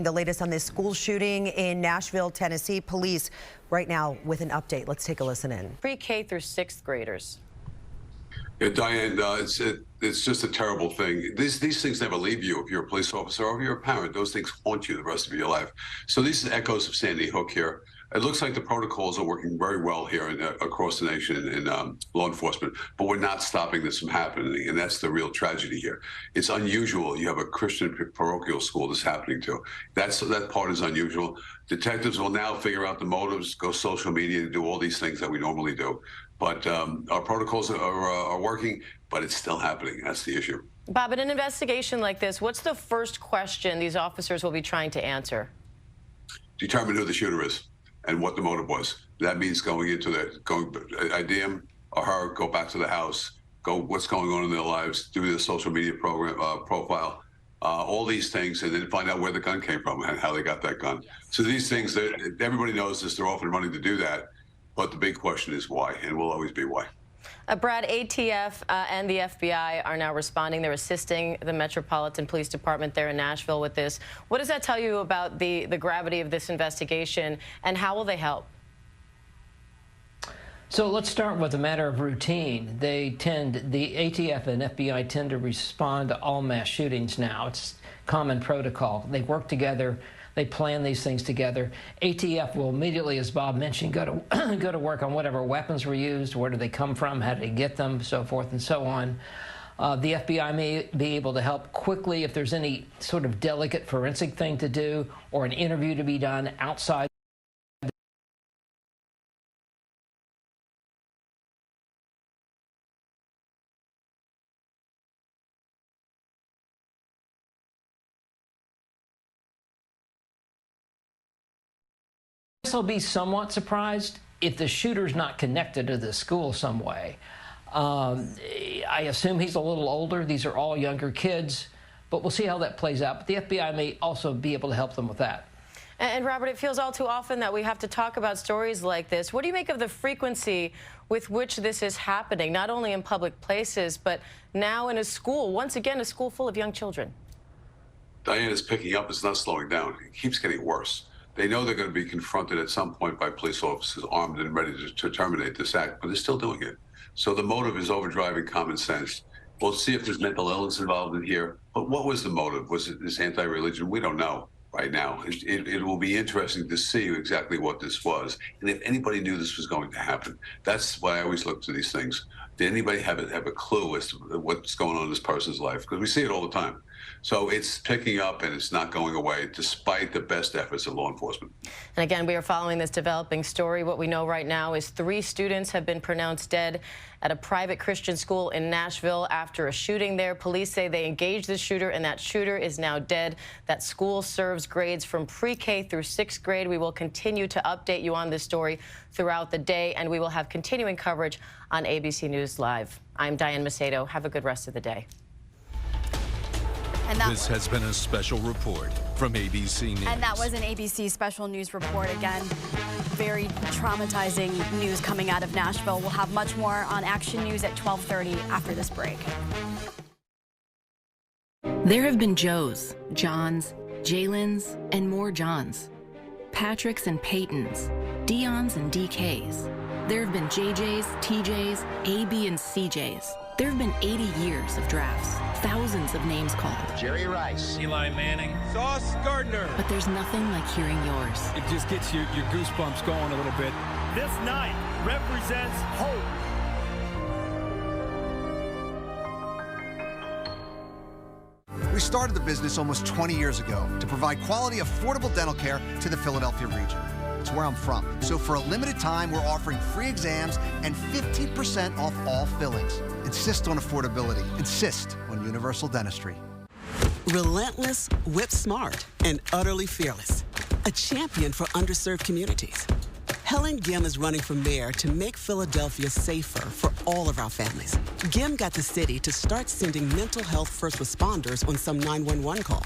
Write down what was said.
The latest on this school shooting in Nashville, Tennessee. Police right now with an update. Let's take a listen in. Pre-K through 6th graders. Yeah, Diane, it's just a terrible thing. These things never leave you if you're a police officer or if you're a parent. Those things haunt you the rest of your life. So these are echoes of Sandy Hook here. It looks like the protocols are working very well here across the nation in law enforcement, but we're not stopping this from happening, and that's the real tragedy here. It's unusual. You have a Christian parochial school this happening to. That part is unusual. Detectives will now figure out the motives, go social media, do all these things that we normally do. But our protocols are working, but it's still happening. That's the issue. Bob, in an investigation like this, what's the first question these officers will be trying to answer? Determine who the shooter is and what the motive was. That means going into ID him or her, go back to the house, go what's going on in their lives, do the social media profile, all these things, and then find out where the gun came from and how they got that gun. So these things, everybody knows this, they're off and running to do that, but the big question is why, and will always be why. Brad, ATF and the FBI are now responding. They're assisting the Metropolitan Police Department there in Nashville with this. What does that tell you about the gravity of this investigation, and how will they help? So let's start with a matter of routine. The ATF and FBI tend to respond to all mass shootings now. It's common protocol. They work together. They plan these things together. ATF will immediately, as Bob mentioned, go to work on whatever weapons were used, where do they come from, how did they get them, so forth and so on. The FBI may be able to help quickly if there's any sort of delicate forensic thing to do or an interview to be done outside. I'll be somewhat surprised if the shooter's not connected to the school some way. I assume he's a little older. These are all younger kids, but we'll see how that plays out. But the FBI may also be able to help them with that. And Robert, it feels all too often that we have to talk about stories like this. What do you make of the frequency with which this is happening, not only in public places, but now in a school, once again, a school full of young children? Diane, is picking up. It's not slowing down. It keeps getting worse. They know they're going to be confronted at some point by police officers armed and ready to terminate this act, but they're still doing it. So the motive is overdriving common sense. We'll see if there's mental illness involved in here, but what was the motive? Was it this anti-religion? We don't know right now. It will be interesting to see exactly what this was, and if anybody knew this was going to happen. That's why I always look to these things. Did anybody have a clue as to what's going on in this person's life? Because we see it all the time. So it's picking up, and it's not going away, despite the best efforts of law enforcement. And again, we are following this developing story. What we know right now is 3 students have been pronounced dead at a private Christian school in Nashville after a shooting there. Police say they engaged the shooter, and that shooter is now dead. That school serves grades from pre-K through 6th grade. We will continue to update you on this story throughout the day, and we will have continuing coverage on ABC News Live. I'm Diane Macedo. Have a good rest of the day. This has been a special report from ABC News. And that was an ABC special news report. Again, very traumatizing news coming out of Nashville. We'll have much more on Action News at 12:30 after this break. There have been Joes, Johns, Jalen's, and more Johns. Patricks and Peytons, Deons and DKs. There have been JJs, TJs, AB and CJs. There have been 80 years of drafts, thousands of names called. Jerry Rice, Eli Manning, Sauce Gardner. But there's nothing like hearing yours. It just gets your goosebumps going a little bit. This night represents hope. We started the business almost 20 years ago to provide quality, affordable dental care to the Philadelphia region. It's where I'm from. So for a limited time, we're offering free exams and 15% off all fillings. Insist on affordability. Insist on universal dentistry. Relentless, whip smart, and utterly fearless. A champion for underserved communities. Helen Gim is running for mayor to make Philadelphia safer for all of our families. Gim got the city to start sending mental health first responders on some 911 calls.